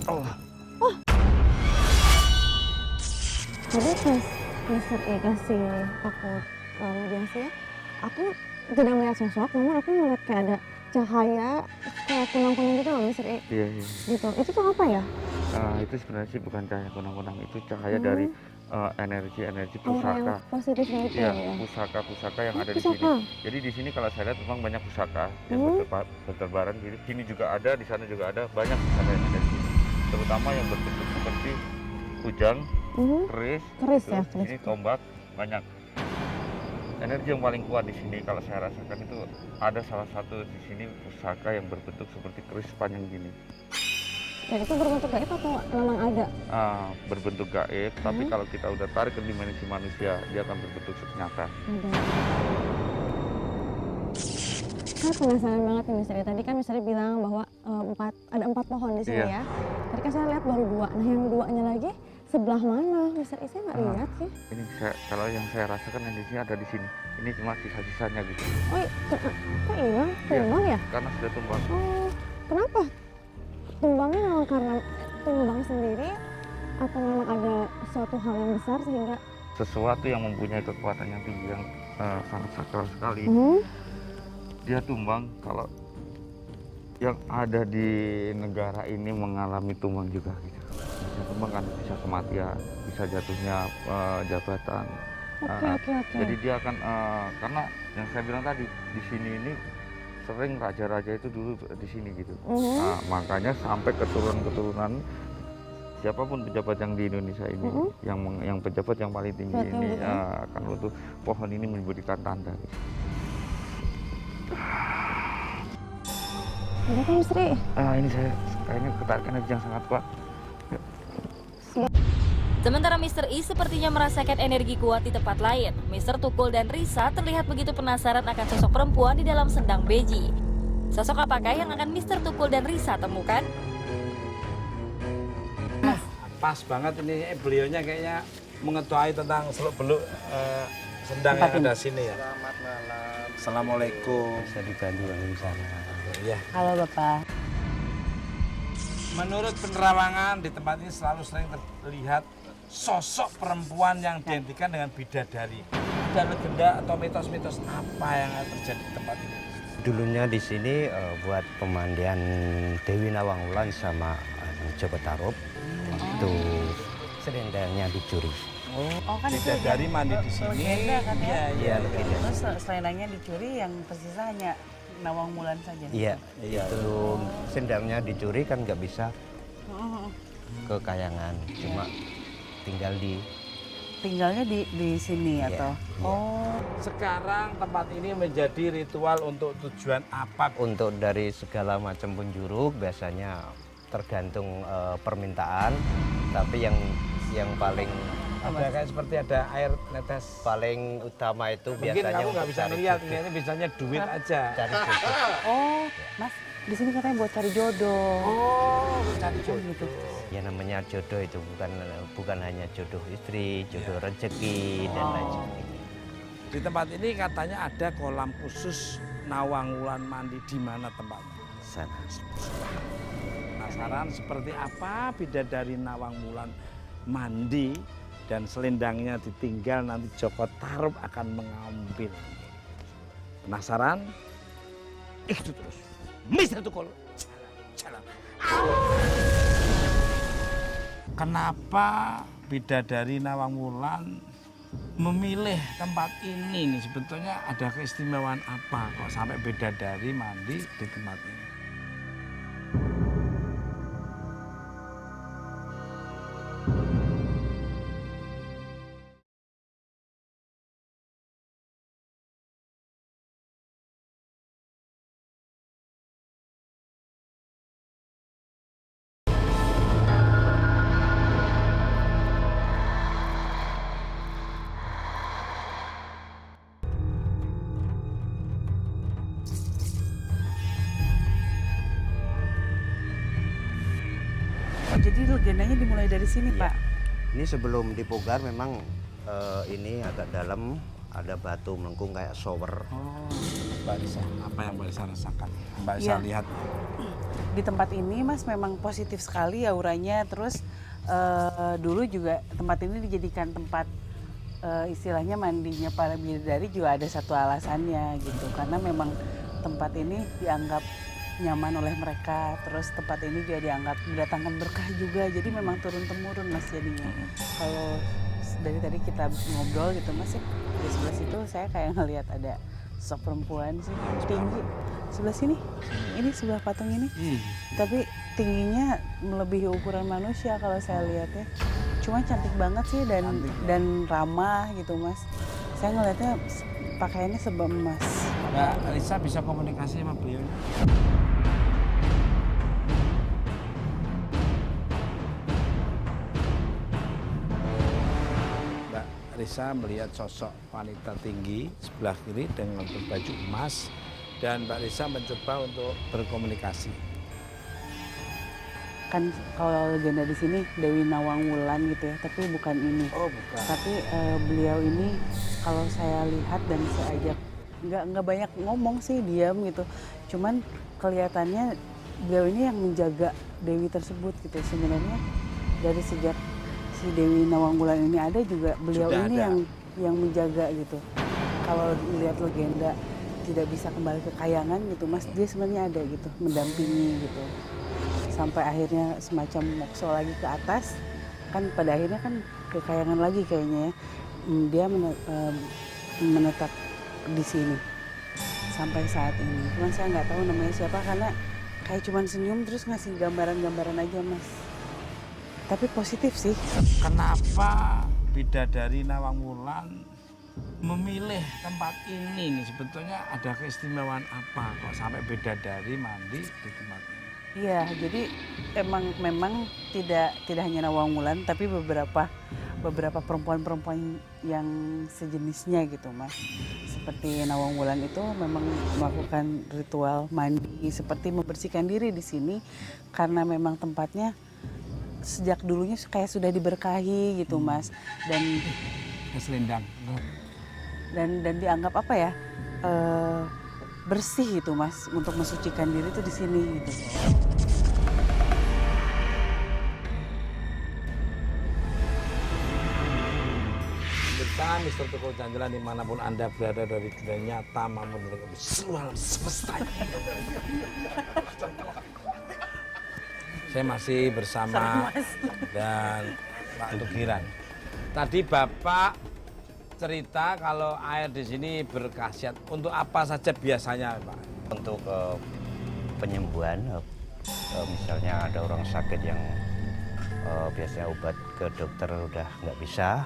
Allah. Tadi pas Mister E kasih aku mediasi ya, aku tidak melihat sosok, namun aku melihat kayak ada cahaya kayak kunang-kunang gitu loh Mister E. Iya, iya. Gitu. Itu tuh apa ya? Itu sebenarnya sih bukan cahaya kunang-kunang, itu cahaya dari energi-energi Aura yang pusaka. positifnya itu Iya, ya. pusaka-pusaka yang Oh, ada di sini. pusaka. Jadi di sini kalau saya lihat memang banyak pusaka yang berterbaran. Di sini juga ada, di sana juga ada, banyak pusaka yang ada di sini. Terutama yang berbentuk seperti kujang, keris, Keris itu, ya, di sini tombak, banyak. Energi yang paling kuat di sini kalau saya rasakan itu ada salah satu di sini pusaka yang berbentuk seperti keris panjang gini. Dan itu berbentuk gaib atau memang ada? Berbentuk gaib, tapi kalau kita udah tarik ke dimensi manusia, dia akan berbentuk nyata. Ada. Saya penasaran banget nih Mister E. Tadi kan Mister E bilang bahwa ada 4 pohon di sini ya. Tadi kan saya lihat baru 2. Nah yang 2-nya lagi sebelah mana? Mister E saya nggak lihat sih. Ini kalau yang saya rasakan yang di sini ada di sini. Ini cuma sisa-sisanya gitu. Oh, kok hilang? Tumbang ya? Karena sudah tumbang. Oh, kenapa? Tumbangnya memang karena tumbang sendiri atau memang ada suatu hal yang besar sehingga Sesuatu yang mempunyai kekuatan yang tinggi yang sangat sakral sekali. Dia tumbang kalau yang ada di negara ini mengalami tumbang juga gitu. Bisa tumbang kan bisa kematian, bisa jatuhnya jabatan. Oke. Jadi dia akan karena yang saya bilang tadi di sini ini sering raja-raja itu dulu di sini gitu. Makanya sampai keturunan-keturunan siapapun pejabat yang di Indonesia ini, yang pejabat yang paling tinggi ini akan untuk pohon ini memberikan tanda. Gitu. Ada kan Mister E? Ini saya kayaknya ketarik energi yang sangat kuat. Sementara Mister E sepertinya merasakan energi kuat di tempat lain. Mister Tukul dan Risa terlihat begitu penasaran akan sosok perempuan di dalam sendang beji. Sosok apakah yang akan Mister Tukul dan Risa temukan? Pas banget ini beliaunya kayaknya mengetahui tentang seluk-beluk sendang yang ada sini ya. Selamat malam. Assalamualaikum. Bisa dibantu misalnya. Ya. Halo Bapak. Menurut penerawangan di tempat ini selalu sering terlihat sosok perempuan yang dihentikan dengan bidadari. Ada legenda atau mitos-mitos apa yang terjadi di tempat ini? Dulunya di sini buat pemandian Dewi Nawangwulan sama Joko Tarub. Itu selendangnya dicuri. Oh kan itu Bidadari mandi di sini. legenda kan ya? Iya, legenda. Terus selendangnya dicuri, yang tersisa hanya Nawangwulan saja? Iya, itu sendangnya dicuri kan nggak bisa ke Kayangan, cuma Tinggalnya di sini Iya, atau? iya. Oh, Sekarang tempat ini menjadi ritual untuk tujuan apa? untuk dari segala macam penjuru biasanya tergantung permintaan, tapi yang paling Ada kayak seperti ada air netes. paling utama itu Mungkin biasanya kamu nggak untuk bisa cari melihat, jodoh. ini biasanya duit aja. Cari jodoh. oh, Mas, di sini katanya buat cari jodoh. Oh, cari Oh, gitu. Ya namanya jodoh itu bukan hanya jodoh istri, jodoh rezeki dan lain sebagainya. Di tempat ini katanya ada kolam khusus Nawangwulan mandi. Di mana tempatnya? Sana. Penasaran seperti apa bidadari Nawangwulan mandi dan selendangnya ditinggal, nanti Joko Tarub akan mengambil. Penasaran? Itu terus. Mister Tukul. Jalan. Kenapa bidadari Nawangwulan memilih tempat ini nih? Sebetulnya ada keistimewaan apa kok sampai bidadari mandi di tempat ini? Oh, jadi legendanya dimulai dari sini, Iya. Pak? Ini sebelum dipugar memang ini agak dalam, ada batu melengkung kayak shower. Oh, Mbak Risa, apa yang Mbak Risa rasakan? Mbak Risa Iya. lihat. Di tempat ini Mas memang positif sekali auranya. Terus dulu juga tempat ini dijadikan tempat istilahnya mandinya para bidadari juga ada satu alasannya gitu. Karena memang tempat ini dianggap nyaman oleh mereka. Terus tempat ini juga dianggap mendatangkan berkah juga. Jadi memang turun-temurun Mas jadinya. Kalau dari tadi kita ngobrol gitu Mas ya, di sebelah situ saya kayak ngelihat ada sosok perempuan sih tinggi. Sebelah sini, ini sebelah patung ini. Tapi tingginya melebihi ukuran manusia kalau saya lihat ya. Cuma cantik banget sih dan ramah gitu Mas. Saya ngelihatnya pakaiannya serba emas. Mbak Risa bisa komunikasi sama beliau? Mbak Risa melihat sosok wanita tinggi sebelah kiri dengan berbaju emas dan Mbak Risa mencoba untuk berkomunikasi. Kan kalau legenda di sini Dewi Nawang Wulan gitu ya, tapi bukan ini. Oh bukan. Tapi beliau ini kalau saya lihat dan saya ajak nggak banyak ngomong sih, diam gitu. Cuman kelihatannya beliau ini yang menjaga Dewi tersebut gitu. Sebenarnya dari sejak si Dewi Nawang Wulan ini ada juga beliau Sudah ini ada. yang menjaga gitu. Kalau lihat legenda tidak bisa kembali ke kayangan gitu Mas, dia sebenarnya ada gitu, mendampingi gitu. Sampai akhirnya semacam mokso lagi ke atas, kan pada akhirnya kan ke kayangan lagi kayaknya ya. Dia menetap di sini sampai saat ini. Cuman saya nggak tahu namanya siapa karena kayak cuman senyum terus ngasih gambaran-gambaran aja Mas. Tapi positif sih. Kenapa bidadari Nawang Wulan memilih tempat ini nih? Sebetulnya ada keistimewaan apa kok sampai bidadari mandi di tempat ini? Iya, jadi memang tidak hanya Nawang Wulan, tapi beberapa perempuan-perempuan yang sejenisnya gitu Mas. Seperti Nawang Wulan itu memang melakukan ritual mandi seperti membersihkan diri di sini karena memang tempatnya sejak dulunya kayak sudah diberkahi gitu Mas. Selendang. Dan dianggap apa ya? Bersih gitu Mas untuk mensucikan diri itu di sini gitu. Kita Mr. Tukul Janjilan dimanapun Anda berada dari dunia nyata maupun dari seluruh alam semesta. Saya masih bersama dan Pak Tugiran. Tadi Bapak cerita kalau air di sini berkhasiat. Untuk apa saja biasanya, Pak? Untuk penyembuhan, misalnya ada orang sakit yang biasanya obat ke dokter udah nggak bisa,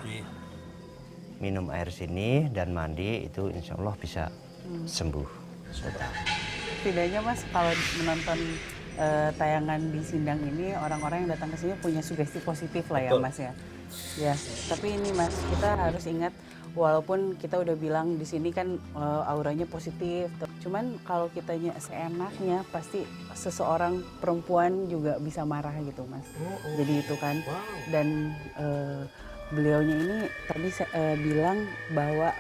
minum air sini dan mandi itu insya Allah bisa sembuh. Setidaknya Mas kalau menonton tayangan di Sindang ini orang-orang yang datang ke sini punya sugesti positif lah ya Betul. Mas ya. Ya, tapi ini Mas kita harus ingat walaupun kita udah bilang di sini kan auranya positif, cuman kalau kitanya seenaknya pasti seseorang perempuan juga bisa marah gitu Mas. Jadi itu kan dan beliaunya ini tadi bilang bahwa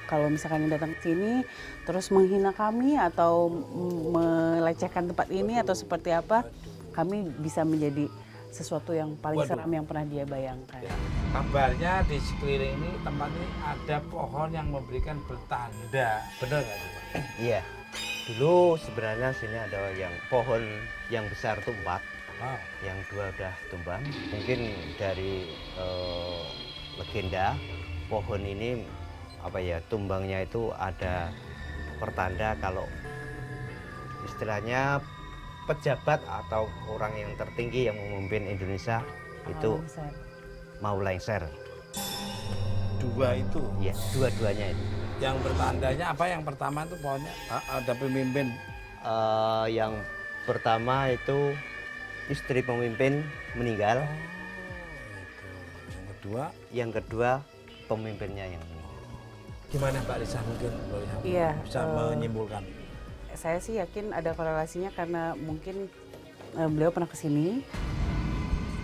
kalau misalkan yang datang ke sini terus menghina kami atau melecehkan tempat ini atau seperti apa, kami bisa menjadi sesuatu yang paling seram yang pernah dia bayangkan. Ya. Kabarnya di sekeliling ini tempat ini ada pohon yang memberikan bertanda. Benar nggak sih, Pak? Iya, dulu sebenarnya sini ada yang pohon yang besar tuh 4. Wow. Yang 2 udah tumbang. Mungkin dari legenda pohon ini apa ya tumbangnya itu ada pertanda kalau istilahnya pejabat atau orang yang tertinggi yang memimpin Indonesia itu mau lengser. 2 itu. Iya, dua-duanya itu. Yang bertandanya apa? Yang pertama itu pohonnya ada pemimpin. Yang pertama itu istri pemimpin meninggal. Yang kedua, Yang kedua pemimpinnya yang meninggal. gimana Mbak Lisa mungkin Iya, bisa menyimpulkan? Saya sih yakin ada korelasinya karena mungkin beliau pernah ke sini,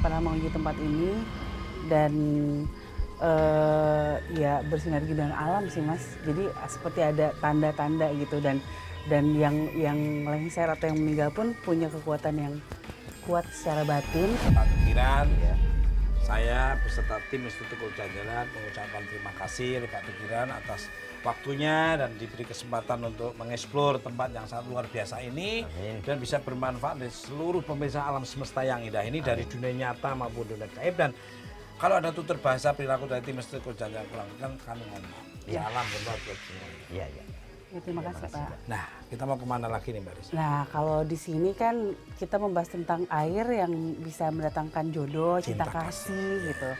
pernah mengunjungi tempat ini dan ya bersinergi dengan alam sih Mas. Jadi seperti ada tanda-tanda gitu dan yang lengser atau yang meninggal pun punya kekuatan yang kuat secara batin. Pak Tukiran, saya beserta tim Institut Tukul Jalan mengucapkan terima kasih Pak Tukiran atas waktunya dan diberi kesempatan untuk mengeksplor tempat yang sangat luar biasa ini. Amin. Dan bisa bermanfaat dari seluruh pemirsa alam semesta yang indah ini dari dunia nyata maupun dunia gaib. Dan kalau ada tutur bahasa perilaku dari tim Institut Tukul Jalan kurang kan kami mohon maaf. Ya alam berbuat buat semuanya. Iya, iya. Ya, terima kasih Pak. Nah, kita mau kemana lagi nih Mbak Risa? Nah, kalau di sini kan kita membahas tentang air yang bisa mendatangkan jodoh, cinta Cinta kasih gitu.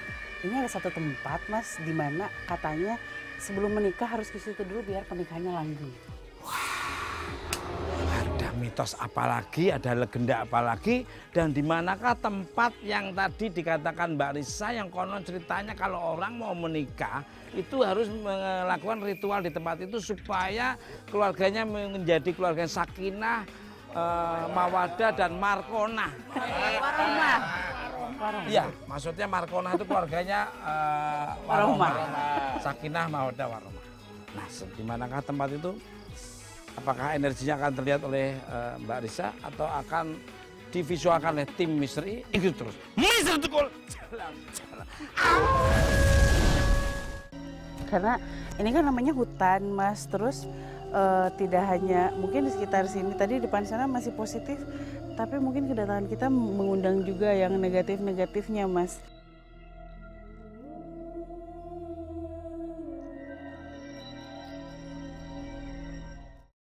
Ini ada satu tempat Mas di mana katanya sebelum menikah harus ke situ dulu biar pernikahannya langgeng. Ada mitos apalagi, ada legenda apalagi, dan di manakah tempat yang tadi dikatakan Mbak Risa yang konon ceritanya kalau orang mau menikah itu harus melakukan ritual di tempat itu supaya keluarganya menjadi keluarga sakinah, mawadah dan markonah. Warohmah. Iya, maksudnya markonah itu keluarganya warohmah. Sakinah, mawadah, warohmah. Nah, di manakah tempat itu? Apakah energinya akan terlihat oleh Mbak Risa atau akan divisualkan oleh tim misteri? Ikut terus. Mister Tukul Jalan. Karena ini kan namanya hutan Mas, terus tidak hanya mungkin di sekitar sini, tadi depan sana masih positif, tapi mungkin kedatangan kita mengundang juga yang negatif-negatifnya Mas.